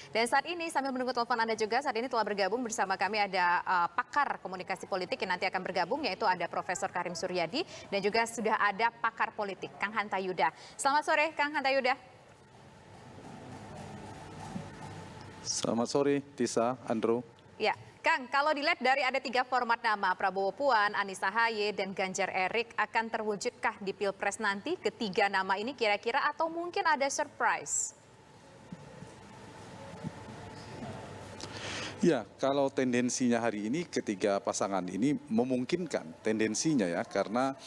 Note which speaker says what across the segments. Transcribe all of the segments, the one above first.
Speaker 1: Dan saat ini sambil menunggu telepon Anda juga, saat ini telah bergabung bersama kami ada pakar komunikasi politik yang nanti akan bergabung, yaitu ada Profesor Karim Suryadi dan juga sudah ada pakar politik Kang Hanta Yuda. Selamat sore Kang Hanta Yuda.
Speaker 2: Selamat sore Tisa, Andro.
Speaker 1: Ya, Kang, kalau dilihat dari ada 3 format nama, Prabowo Puan, Anies Ahaye, dan Ganjar Erik, akan terwujudkah di Pilpres nanti ketiga nama ini kira-kira atau mungkin ada surprise?
Speaker 2: Ya, kalau tendensinya hari ini ketiga pasangan ini memungkinkan tendensinya ya, karena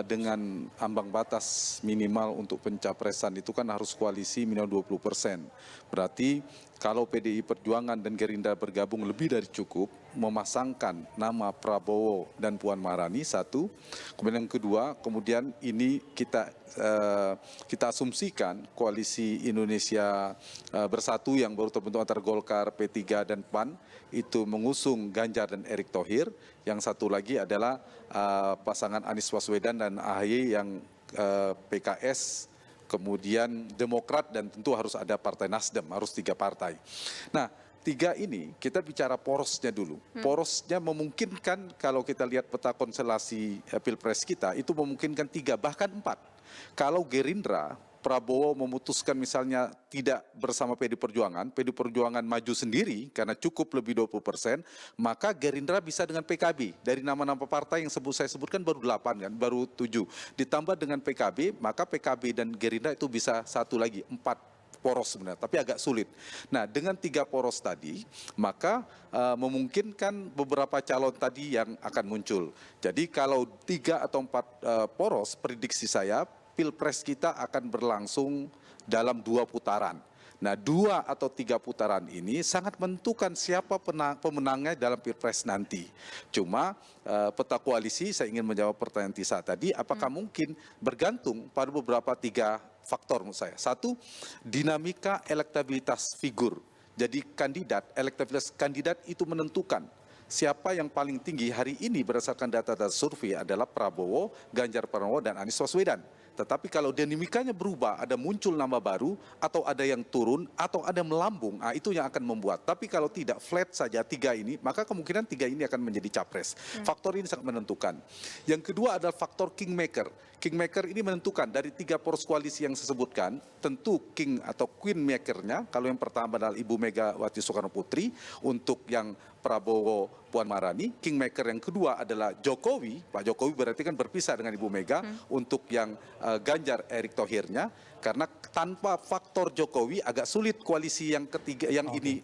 Speaker 2: dengan ambang batas minimal untuk pencapresan itu kan harus koalisi minimal 20%. Berarti kalau PDI Perjuangan dan Gerindra bergabung lebih dari cukup memasangkan nama Prabowo dan Puan Maharani satu. Kemudian yang kedua, kemudian ini kita asumsikan koalisi Indonesia Bersatu yang baru terbentuk antara Golkar, P3 dan PAN itu mengusung Ganjar dan Erick Thohir. Yang satu lagi adalah pasangan Anies Baswedan dan AHY yang PKS, kemudian Demokrat, dan tentu harus ada Partai Nasdem, harus 3 partai. Nah, 3 ini kita bicara porosnya dulu. Porosnya memungkinkan kalau kita lihat peta konstelasi Pilpres kita, itu memungkinkan 3 bahkan 4. Kalau Gerindra, Prabowo memutuskan misalnya tidak bersama PD Perjuangan maju sendiri karena cukup lebih 20%, maka Gerindra bisa dengan PKB. Dari nama-nama partai yang saya sebutkan baru 8 kan, baru 7. Ditambah dengan PKB, maka PKB dan Gerindra itu bisa satu lagi, 4 poros sebenarnya, tapi agak sulit. Nah, dengan 3 poros tadi, maka memungkinkan beberapa calon tadi yang akan muncul. Jadi kalau 3 atau 4 poros, prediksi saya, Pilpres kita akan berlangsung dalam 2 putaran. Nah, 2 atau 3 putaran ini sangat menentukan siapa pemenangnya dalam Pilpres nanti. Cuma peta koalisi, saya ingin menjawab pertanyaan Tisa tadi, apakah mungkin bergantung pada beberapa 3 faktor menurut saya. Satu, dinamika elektabilitas figur. Jadi elektabilitas kandidat itu menentukan siapa yang paling tinggi hari ini berdasarkan data-data survei adalah Prabowo, Ganjar Pranowo, dan Anies Baswedan. Tetapi kalau dinamikanya berubah, ada muncul nama baru, atau ada yang turun, atau ada melambung, itu yang akan membuat. Tapi kalau tidak flat saja 3 ini, maka kemungkinan 3 ini akan menjadi capres. Faktor ini sangat menentukan. Yang kedua adalah faktor kingmaker. Kingmaker ini menentukan dari 3 poros koalisi yang saya sebutkan, tentu king atau queen makernya, kalau yang pertama adalah Ibu Megawati Soekarno Putri, untuk yang Prabowo, Puan Maharani. Kingmaker yang kedua adalah Jokowi, Pak Jokowi berarti kan berpisah dengan Ibu Mega, untuk yang Ganjar Erick Thohirnya, karena tanpa faktor Jokowi agak sulit koalisi yang ketiga yang ini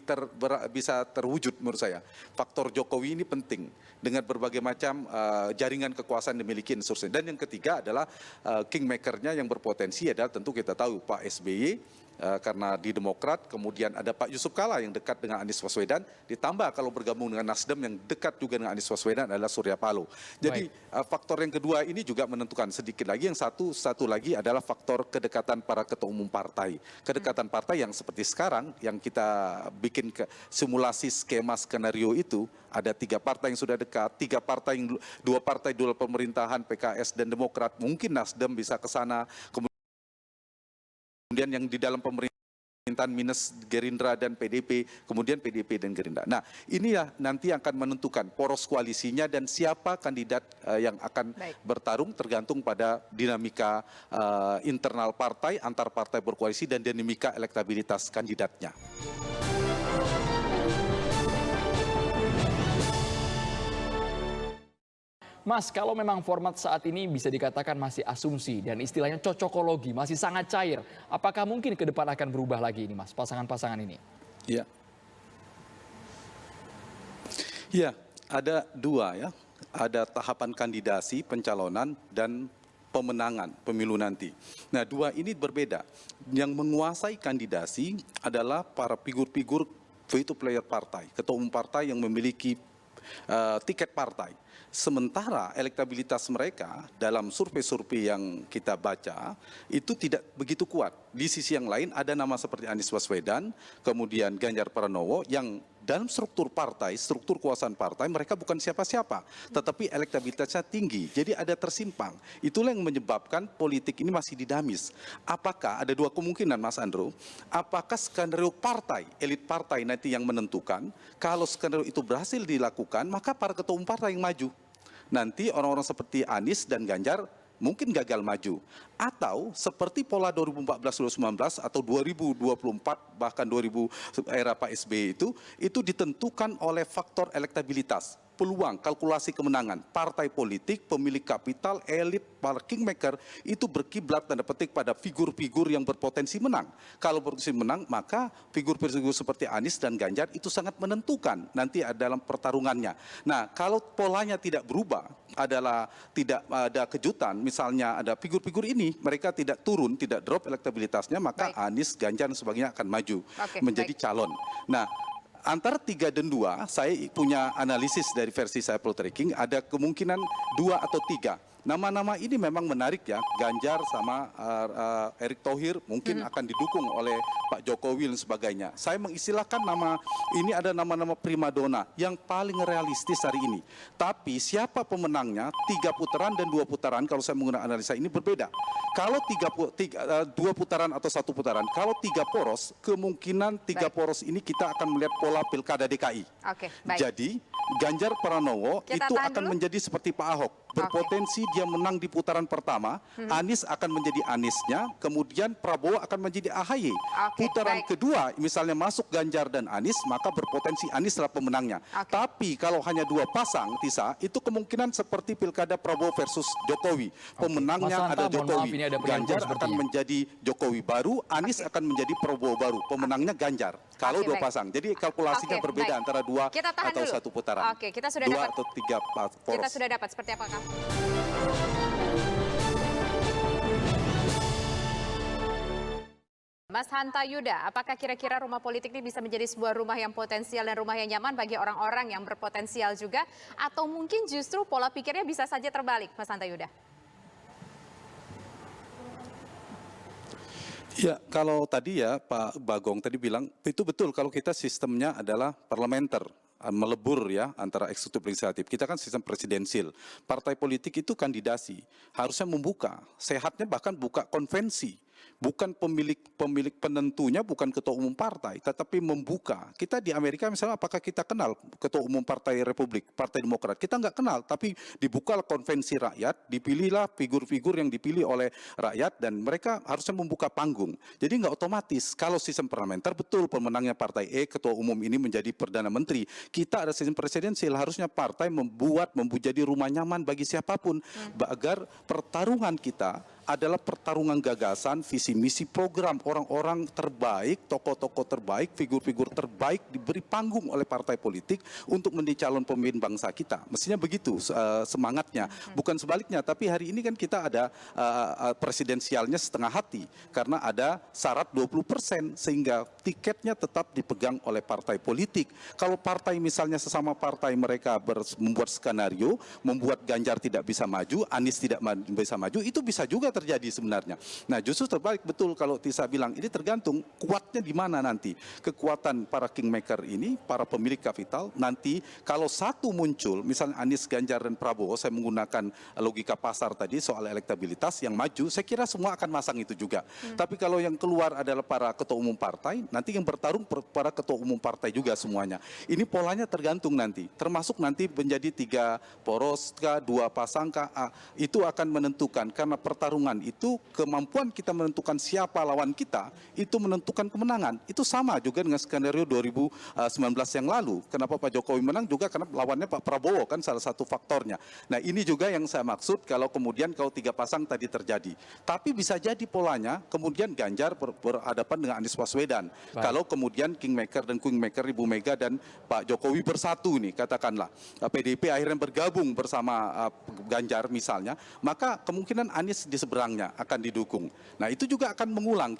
Speaker 2: bisa terwujud menurut saya. Faktor Jokowi ini penting dengan berbagai macam jaringan kekuasaan dimiliki dan seterusnya. Dan yang ketiga adalah kingmakernya yang berpotensi adalah tentu kita tahu Pak SBY, karena di Demokrat, kemudian ada Pak Yusuf Kalla yang dekat dengan Anies Baswedan, ditambah kalau bergabung dengan Nasdem yang dekat juga dengan Anies Baswedan adalah Surya Paloh. Jadi faktor yang kedua ini juga menentukan sedikit lagi. Yang satu lagi adalah faktor kedekatan para ketua umum partai. Kedekatan partai yang seperti sekarang yang kita bikin simulasi skema skenario itu, ada 3 partai yang sudah dekat, 3 partai yang 2 partai dual pemerintahan PKS dan Demokrat, mungkin Nasdem bisa ke sana. Kemudian yang di dalam pemerintahan minus Gerindra dan PDP, kemudian PDP dan Gerindra. Nah, ini ya nanti akan menentukan poros koalisinya dan siapa kandidat yang akan bertarung, tergantung pada dinamika internal partai, antar partai berkoalisi, dan dinamika elektabilitas kandidatnya.
Speaker 3: Mas, kalau memang format saat ini bisa dikatakan masih asumsi dan istilahnya cocokologi, masih sangat cair, apakah mungkin ke depan akan berubah lagi ini, Mas, pasangan-pasangan ini?
Speaker 2: Ya. Ya, ada 2 ya. Ada tahapan kandidasi, pencalonan, dan pemenangan pemilu nanti. Nah, 2 ini berbeda. Yang menguasai kandidasi adalah para figur-figur veto player partai, ketua umum partai yang memiliki tiket partai. Sementara elektabilitas mereka dalam survei-survei yang kita baca itu tidak begitu kuat. Di sisi yang lain ada nama seperti Anies Baswedan, kemudian Ganjar Pranowo yang dalam struktur partai, struktur kekuasaan partai, mereka bukan siapa-siapa, tetapi elektabilitasnya tinggi. Jadi ada tersimpang. Itulah yang menyebabkan politik ini masih dinamis. Apakah ada dua kemungkinan, Mas Andro? Apakah skenario partai, elit partai nanti yang menentukan? Kalau skenario itu berhasil dilakukan, maka para ketua umum partai yang maju. Nanti orang-orang seperti Anies dan Ganjar mungkin gagal maju. Atau seperti pola 2014-2019 atau 2024 bahkan 2000 era Pak SBY itu ditentukan oleh faktor elektabilitas, peluang, kalkulasi kemenangan. Partai politik, pemilik kapital, elit, para kingmaker itu berkiblat tanda petik pada figur-figur yang berpotensi menang. Kalau berpotensi menang, maka figur-figur seperti Anies dan Ganjar itu sangat menentukan nanti dalam pertarungannya. Nah, kalau polanya tidak berubah, adalah tidak ada kejutan, misalnya ada figur-figur ini, mereka tidak turun, tidak drop elektabilitasnya, maka Anies, Ganjar dan sebagainya akan maju menjadi calon. Nah, antara 3 dan 2, saya punya analisis dari versi saya poltreking, ada kemungkinan 2 atau 3. Nama-nama ini memang menarik ya, Ganjar sama Erick Thohir mungkin akan didukung oleh Pak Jokowi dan sebagainya. Saya mengistilahkan nama ini ada nama-nama primadona yang paling realistis hari ini. Tapi siapa pemenangnya, 3 putaran dan 2 putaran, kalau saya menggunakan analisa ini berbeda. Kalau 2 putaran atau 1 putaran, kalau 3 poros, kemungkinan 3 poros ini kita akan melihat pola pilkada DKI. Jadi Ganjar Pranowo itu akan menjadi seperti Pak Ahok. Berpotensi dia menang di putaran pertama, Anies akan menjadi Aniesnya, kemudian Prabowo akan menjadi AHY. Putaran kedua, misalnya masuk Ganjar dan Anies, maka berpotensi Anies adalah pemenangnya. Tapi kalau hanya 2 pasang, Tisa, itu kemungkinan seperti pilkada Prabowo versus Jokowi. Pemenangnya ada Jokowi. Ganjar akan menjadi Jokowi baru, Anies akan menjadi Prabowo baru. Pemenangnya Ganjar. Kalau 2 pasang. Jadi kalkulasinya berbeda antara 2 atau 1 putaran.
Speaker 1: Kita sudah
Speaker 2: 2
Speaker 1: dapat,
Speaker 2: atau 3 poros.
Speaker 1: kita sudah dapat seperti apakah? Mas Hanta Yuda, apakah kira-kira rumah politik ini bisa menjadi sebuah rumah yang potensial dan rumah yang nyaman bagi orang-orang yang berpotensial juga? Atau mungkin justru pola pikirnya bisa saja terbalik, Mas Hanta Yuda?
Speaker 2: Ya, kalau tadi ya Pak Bagong tadi bilang, itu betul kalau kita sistemnya adalah parlementer, melebur ya antara eksekutif dan legislatif. Kita kan sistem presidensil. Partai politik itu kandidasi, harusnya membuka, sehatnya bahkan buka konvensi. Bukan pemilik penentunya, bukan ketua umum partai, tetapi membuka. Kita di Amerika misalnya, apakah kita kenal ketua umum Partai Republik, Partai Demokrat? Kita nggak kenal, tapi dibukalah konvensi rakyat, dipilihlah figur-figur yang dipilih oleh rakyat, dan mereka harusnya membuka panggung. Jadi nggak otomatis. Kalau sistem parlementer, betul pemenangnya Partai E, ketua umum ini menjadi Perdana Menteri. Kita ada sistem presidensial, harusnya partai menjadi rumah nyaman bagi siapapun, agar pertarungan kita adalah pertarungan gagasan, visi misi, program. Orang-orang terbaik, tokoh-tokoh terbaik, figur-figur terbaik diberi panggung oleh partai politik untuk menjadi calon pemimpin bangsa kita. Mestinya begitu semangatnya. Bukan sebaliknya, tapi hari ini kan kita ada presidensialnya setengah hati karena ada syarat 20%, sehingga tiketnya tetap dipegang oleh partai politik. Kalau partai misalnya sesama partai mereka membuat skenario, membuat Ganjar tidak bisa maju, Anies tidak bisa maju, itu bisa juga terjadi sebenarnya. Nah, justru terbalik, betul kalau Tisa bilang, ini tergantung kuatnya di mana nanti. Kekuatan para kingmaker ini, para pemilik kapital, nanti kalau satu muncul, misalnya Anies, Ganjar, dan Prabowo, saya menggunakan logika pasar tadi soal elektabilitas yang maju, saya kira semua akan masang itu juga. Tapi kalau yang keluar adalah para ketua umum partai, nanti yang bertarung para ketua umum partai juga semuanya. Ini polanya tergantung nanti, termasuk nanti menjadi 3 poros kah, 2 pasang kah, itu akan menentukan, karena pertarungan itu kemampuan kita menentukan siapa lawan kita, itu menentukan kemenangan. Itu sama juga dengan skenario 2019 yang lalu. Kenapa Pak Jokowi menang juga karena lawannya Pak Prabowo, kan salah satu faktornya. Nah, ini juga yang saya maksud kalau kemudian 3 pasang tadi terjadi. Tapi bisa jadi polanya kemudian Ganjar berhadapan dengan Anies Baswedan. Kalau kemudian kingmaker dan queenmaker Ibu Mega dan Pak Jokowi bersatu nih, katakanlah PDIP akhirnya bergabung bersama Ganjar misalnya, maka kemungkinan Anies di sebelah seberangnya akan didukung. Nah itu juga akan mengulang.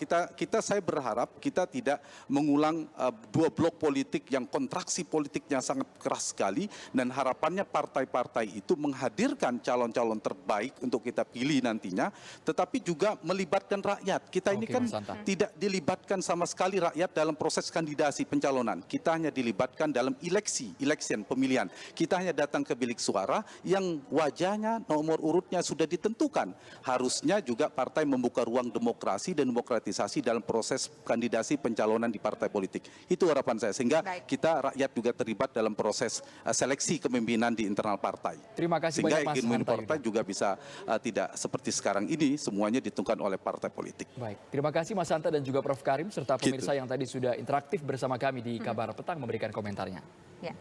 Speaker 2: Saya berharap kita tidak mengulang dua blok politik yang kontraksi politiknya sangat keras sekali, dan harapannya partai-partai itu menghadirkan calon-calon terbaik untuk kita pilih nantinya, tetapi juga melibatkan rakyat. Kita ini kan tidak dilibatkan sama sekali rakyat dalam proses kandidasi pencalonan. Kita hanya dilibatkan dalam election pemilihan. Kita hanya datang ke bilik suara yang wajahnya, nomor urutnya sudah ditentukan. Harusnya juga partai membuka ruang demokrasi dan demokratisasi dalam proses kandidasi pencalonan di partai politik. Itu harapan saya, sehingga kita rakyat juga terlibat dalam proses seleksi kepemimpinan di internal partai.
Speaker 3: Terima kasih
Speaker 2: sehingga
Speaker 3: banyak, Mas
Speaker 2: ingin
Speaker 3: Hanta
Speaker 2: partai
Speaker 3: Yuda.
Speaker 2: juga bisa tidak seperti sekarang ini semuanya ditentukan oleh partai politik.
Speaker 3: Baik, terima kasih Mas Hanta dan juga Prof. Karim serta pemirsa yang tadi sudah interaktif bersama kami di Kabar Petang memberikan komentarnya.
Speaker 1: Ya.